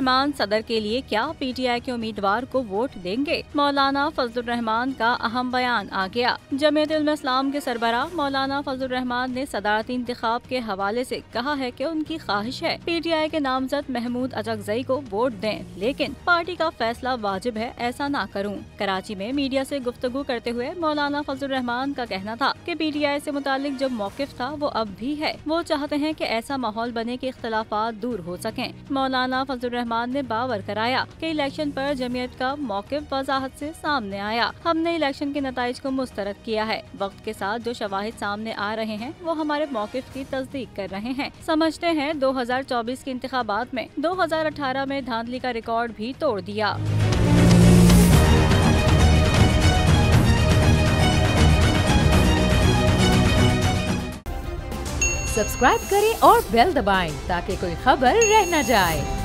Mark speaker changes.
Speaker 1: रहमान सदर के लिए क्या PTI के उम्मीदवार को वोट देंगे? मौलाना फजलुर रहमान का अहम बयान आ गया। जमीयत उलमा इस्लाम के सरबराह मौलाना फजलुर रहमान ने सदारती इंतखाब के हवाले से कहा है कि उनकी ख्वाहिश है PTI के नामजद महमूद अचकजई को वोट दें, लेकिन पार्टी का फैसला वाजिब है ऐसा ना करूं। कराची में मीडिया से गुफ्तगू करते हुए मौलाना फजलुर रहमान का कहना था कि PTI से मुतालिक जो मौकिफ था वो अब भी है। वो चाहते हैं कि ऐसा माहौल बने कि इख्तलाफात दूर हो सकें। मौलाना फजलुर रहमान ने बावर कराया कि इलेक्शन पर जमीयत का मौकिफ वजाहत से सामने आया। हमने इलेक्शन के नताइज को मुस्तरद किया है। वक्त के साथ जो शवाहिद सामने आ रहे हैं वो हमारे मौकिफ की तस्दीक कर रहे हैं। समझते हैं 2024 के इंतखाबात में 2018 में धांधली का रिकॉर्ड भी तोड़ दिया।
Speaker 2: सब्सक्राइब करें और बेल दबाएं ताकि कोई खबर रह न जाए।